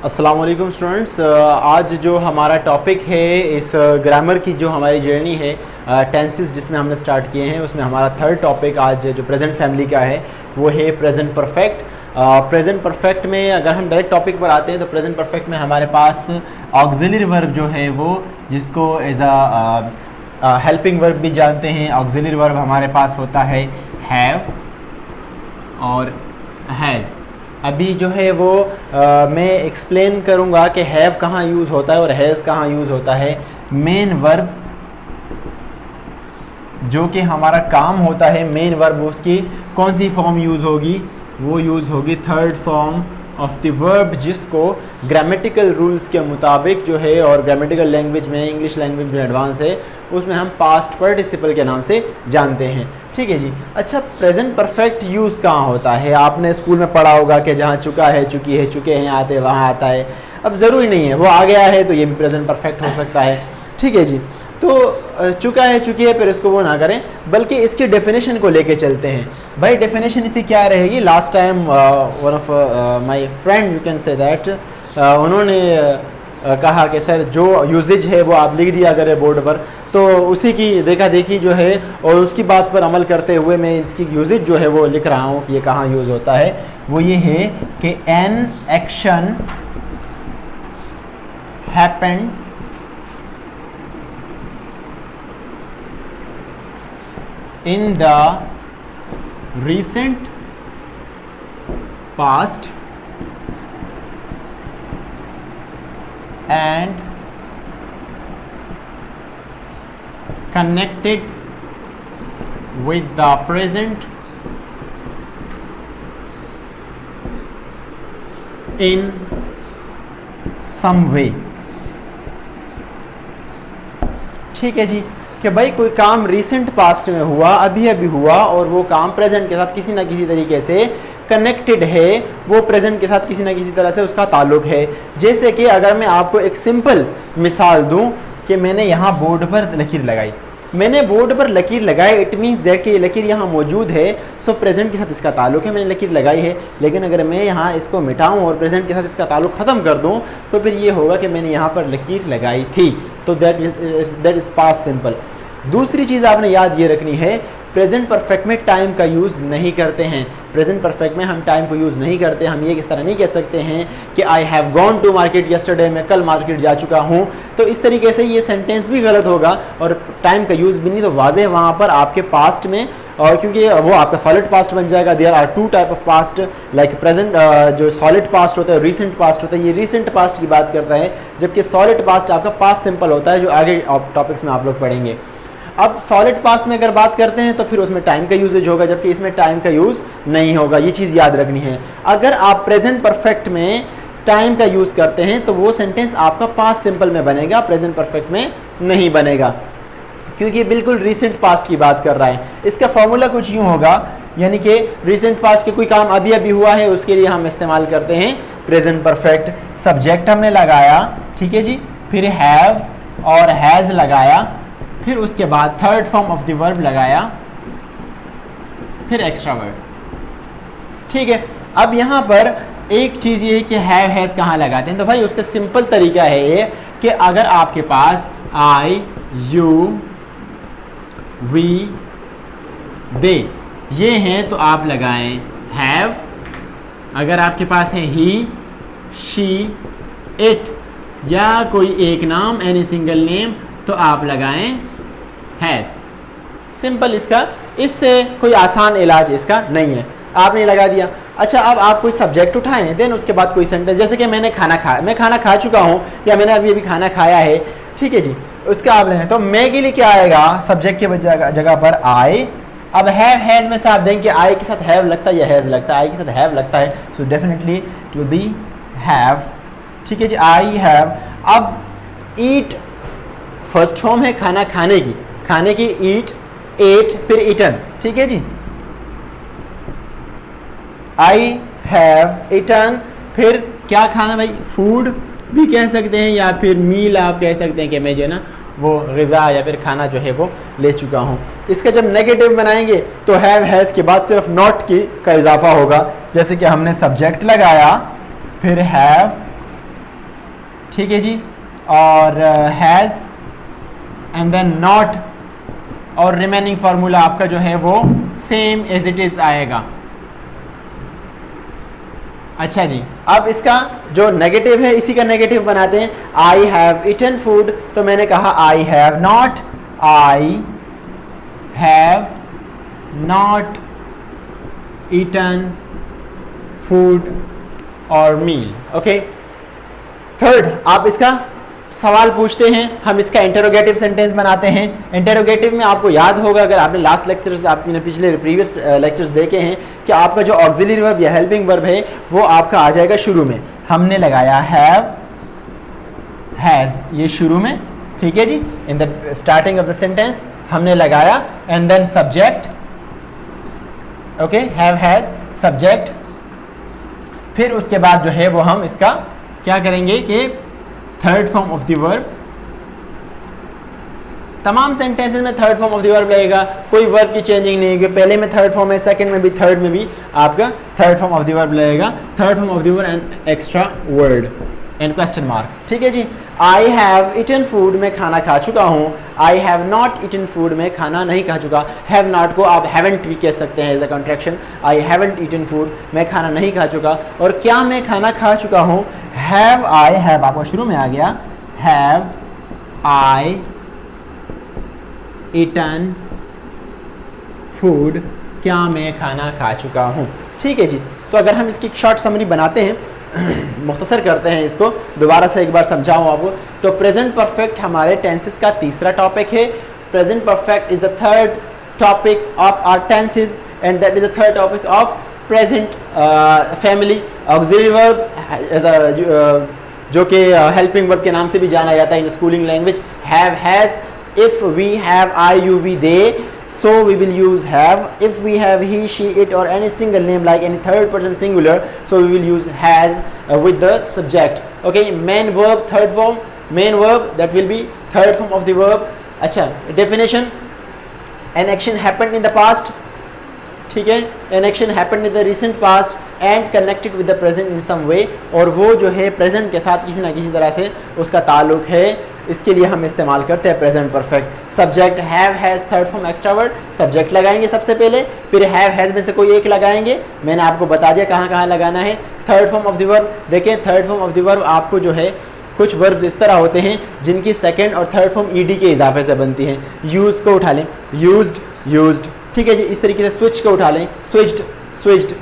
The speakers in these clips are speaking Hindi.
अस्सलाम वालेकुम स्टूडेंट्स। आज जो हमारा टॉपिक है इस ग्रामर की जो हमारी जर्नी है टेंसेस जिसमें हमने स्टार्ट किए हैं, उसमें हमारा थर्ड टॉपिक आज जो प्रेजेंट फैमिली का है वो है प्रेजेंट परफेक्ट। प्रेजेंट परफेक्ट में अगर हम डायरेक्ट टॉपिक पर आते हैं तो प्रेजेंट परफेक्ट में हमारे पास ऑक्सिलरी वर्ब जो है वो, जिसको एज अ हेल्पिंग वर्ब भी जानते हैं, ऑक्सिलरी वर्ब हमारे पास होता है हैव और हैज़। अभी जो है वो मैं एक्सप्लेन करूँगा कि हैव कहाँ यूज़ होता है और हैज़ कहाँ यूज़ होता है। मेन वर्ब जो कि हमारा काम होता है, मेन वर्ब उसकी कौन सी फॉर्म यूज़ होगी, वो यूज़ होगी third form of the verb, जिसको ग्रामेटिकल रूल्स के मुताबिक जो है और ग्रामेटिकल लैंग्वेज में, इंग्लिश लैंग्वेज में एडवांस है, उसमें हम पास्ट पार्टिसिपल के नाम से जानते हैं। ठीक है जी। अच्छा, प्रेजेंट परफेक्ट यूज़ कहाँ होता है? आपने स्कूल में पढ़ा होगा कि जहाँ चुका है, चुकी है, चुके हैं आते वहाँ आता है। अब ज़रूरी नहीं है वो आ गया है तो ये भी प्रेजेंट परफेक्ट हो सकता है। ठीक है जी। तो चुका है, चुकी है, फिर इसको वो ना करें, बल्कि इसकी डेफिनेशन को लेके चलते हैं। भाई डेफिनेशन इससे क्या रहेगी? Last time one of my friend, you can say that, उन्होंने कहा कि सर जो यूजेज है वो आप लिख दिया करें बोर्ड पर, तो उसी की देखा देखी जो है और उसकी बात पर अमल करते हुए मैं इसकी यूजेज जो है वो लिख रहा हूँ कि ये कहाँ यूज़ होता है। वो ये है कि an action happened in the recent past and connected with the present in some way। ठीक है जी, कि भाई कोई काम रिसेंट पास्ट में हुआ, अभी अभी हुआ, और वो काम प्रेजेंट के साथ किसी ना किसी तरीके से कनेक्टेड है, वो प्रेजेंट के साथ किसी ना किसी तरह से उसका ताल्लुक है। जैसे कि अगर मैं आपको एक सिंपल मिसाल दूं कि मैंने यहाँ बोर्ड पर लकीर लगाई, मैंने बोर्ड पर लकीर लगाई, इट मीन्स दैट कि ये लकीर यहाँ मौजूद है, सो प्रेजेंट के साथ इसका ताल्लुक है, मैंने लकीर लगाई है। लेकिन अगर मैं यहाँ इसको मिटाऊँ और प्रेजेंट के साथ इसका ताल्लुक ख़त्म कर दूँ तो फिर ये होगा कि मैंने यहाँ पर लकीर लगाई थी, तो दैट इज़ पास्ट सिंपल। दूसरी चीज़ आपने याद ये रखनी है, प्रेजेंट परफेक्ट में टाइम का यूज़ नहीं करते हैं। प्रेजेंट परफेक्ट में हम टाइम को यूज़ नहीं करते। हम ये किस तरह नहीं कह सकते हैं कि I have gone to market yesterday, मैं कल मार्केट जा चुका हूँ, तो इस तरीके से ये सेंटेंस भी गलत होगा और टाइम का यूज़ भी नहीं। तो वाज़ेह वहाँ पर आपके पास्ट में, और क्योंकि वो आपका सॉलिड पास्ट बन जाएगा। There are two type of past, like present जो सॉलिड पास्ट होता है, रिसेंट पास्ट होता है, ये रिसेंट पास्ट की बात करता है, जबकि सॉलिड पास्ट आपका पास्ट सिंपल होता है, जो आगे टॉपिक्स में आप लोग पढ़ेंगे। अब सॉलिड पास्ट में अगर बात करते हैं तो फिर उसमें टाइम का यूजेज होगा, जबकि इसमें टाइम का यूज़ नहीं होगा। ये चीज़ याद रखनी है। अगर आप प्रेजेंट परफेक्ट में टाइम का यूज़ करते हैं तो वो सेंटेंस आपका पास्ट सिंपल में बनेगा, प्रेजेंट परफेक्ट में नहीं बनेगा, क्योंकि बिल्कुल रिसेंट पास्ट की बात कर रहा है। इसका फॉर्मूला कुछ यूँ होगा, यानी कि रिसेंट पास्ट के कोई काम अभी अभी हुआ है, उसके लिए हम इस्तेमाल करते हैं प्रेजेंट परफेक्ट। सब्जेक्ट हमने लगाया, ठीक है जी, फिर हैव और हैज़ लगाया, फिर उसके बाद third form of the verb लगाया, फिर एक्स्ट्रा वर्ब। ठीक है। अब यहाँ पर एक चीज़ ये है कि हैव हैज़ कहाँ लगाते हैं, तो भाई उसका सिंपल तरीका है ये कि अगर आपके पास आई, यू, वी, दे ये हैं तो आप लगाएं हैव। अगर आपके पास है ही, शी, इट या कोई एक नाम, एनी सिंगल नेम, तो आप लगाएं हैज़। सिंपल। इससे कोई आसान इलाज इसका नहीं है। आपने लगा दिया। अच्छा, अब आप कोई सब्जेक्ट उठाएं, देन उसके बाद कोई सेंटेंस, जैसे कि मैं खाना खा चुका हूं, या मैंने अभी खाना खाया है, ठीक है जी, उसका आप लें तो मैं के लिए क्या आएगा सब्जेक्ट के जगह पर आई। अब हैव हैज़ में से आप देंगे आई के साथ हैव लगता है या हैज़ लगता है, आई के साथ हैव लगता है, so definitely it will be have. ठीक है जी, आई हैव। अब ईट फर्स्ट फॉर्म है खाना खाने की ईट, एट, फिर ईटन। ठीक है जी, आई हैव ईटन, फिर क्या खाना भाई, फूड भी कह सकते हैं या फिर मील आप कह सकते हैं कि मैं जो है ना वो ग़िज़ा या फिर खाना जो है वो ले चुका हूँ। इसका जब नेगेटिव बनाएंगे तो हैव हैज़ के बाद सिर्फ नॉट का इजाफा होगा, जैसे कि हमने सब्जेक्ट लगाया, फिर हैव, ठीक है जी, और हैज़ एंड देन नॉट, और रिमेनिंग फार्मूला आपका जो है वो सेम एज इट इज आएगा। अच्छा जी, अब इसका जो नेगेटिव है इसी का नेगेटिव बनाते हैं। आई हैव ईटन फूड, तो मैंने कहा I have not, I have not eaten food और मील। ओके, थर्ड, आप इसका सवाल पूछते हैं, हम इसका इंटरोगेटिव सेंटेंस बनाते हैं। इंटरोगेटिव में आपको याद होगा, अगर आपने लास्ट लेक्चर्स, आपने पिछले प्रीवियस लेक्चर्स देखे हैं, कि आपका जो ऑक्सिलरी वर्ब या हेल्पिंग वर्ब है वो आपका आ जाएगा शुरू में। हमने लगाया हैव, हैज़, ये शुरू में, ठीक है जी, in the starting of the sentence हमने लगाया, and then subject, okay, have, has, subject. फिर उसके बाद जो है वो हम इसका क्या करेंगे कि third form of the verb, तमाम सेंटेंसेस में third form of the verb लगेगा, कोई वर्ब की चेंजिंग नहीं है, पहले में थर्ड फॉर्म है, सेकंड में भी, थर्ड में भी आपका third form of the verb लगेगा। Third form of the verb and extra word and question mark, ठीक है जी। आई हैव ईटन फूड, मैं खाना खा चुका हूँ। I have not eaten food, मैं खाना नहीं खा चुका। हैव नॉट को आप हैवेंट भी कह सकते हैं as a contraction. I haven't eaten food, मैं खाना नहीं खा चुका। और क्या मैं खाना खा चुका हूँ? हैव आई, हैव आपको शुरू में आ गया, हैव आई ईटन फूड, क्या मैं खाना खा चुका हूँ। ठीक है जी, तो अगर हम इसकी शॉर्ट समरी बनाते हैं, मुख्तसर करते हैं इसको, दोबारा से एक बार समझाऊँ आपको। तो प्रेजेंट परफेक्ट हमारे टेंसेस का तीसरा टॉपिक है। Present perfect is the third topic of our tenses and that is the third topic of present family. Auxiliary verb जो कि हेल्पिंग वर्ब के नाम से भी जाना जाता है in schooling language. Have, has, if we have I you we they, so we will use have. If we have he, she, it or any single name like any third person singular, so we will use has with the subject. Okay, main verb third form, main verb that will be third form of the verb. अच्छा, definition, an action happened in the past, ठीक है, an action happened in the recent past and connected with the present in some way, और वो जो है प्रेजेंट के साथ किसी ना किसी तरह से उसका ताल्लुक है, इसके लिए हम इस्तेमाल करते हैं present perfect. Subject have, has, third form extra word, subject लगाएंगे सबसे पहले, फिर हैव, हैज़ में से कोई एक लगाएंगे। मैंने आपको बता दिया कहाँ कहाँ लगाना है। Third form of the verb, देखें third form of the verb आपको जो है कुछ वर्ब्स इस तरह होते हैं जिनकी सेकंड और थर्ड फॉर्म ईडी के इजाफे से बनती हैं। यूज़ को उठा लें, यूज्ड, यूज्ड, ठीक है जी। इस तरीके से स्विच को उठा लें, स्विच्ड, स्विच्ड,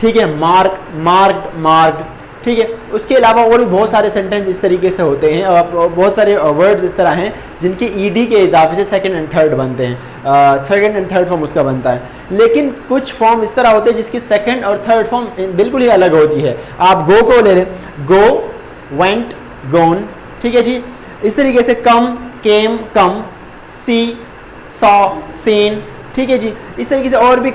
ठीक है। मार्क, मार्क्ड, मार्क्ड, ठीक है। उसके अलावा और भी बहुत सारे सेंटेंस इस तरीके से होते हैं और बहुत सारे वर्ड्स इस तरह हैं जिनके ईडी के इजाफे से सेकंड एंड थर्ड बनते हैं, सेकंड एंड थर्ड फॉर्म उसका बनता है। लेकिन कुछ फॉर्म इस तरह होते हैं जिसकी सेकंड और थर्ड फॉर्म बिल्कुल ही अलग होती है। आप गो को ले लें, गो, वेंट, गोन, ठीक है जी। इस तरीके से कम, केम, कम, सी, सॉ, सीन, ठीक है जी। इस तरीके से और भी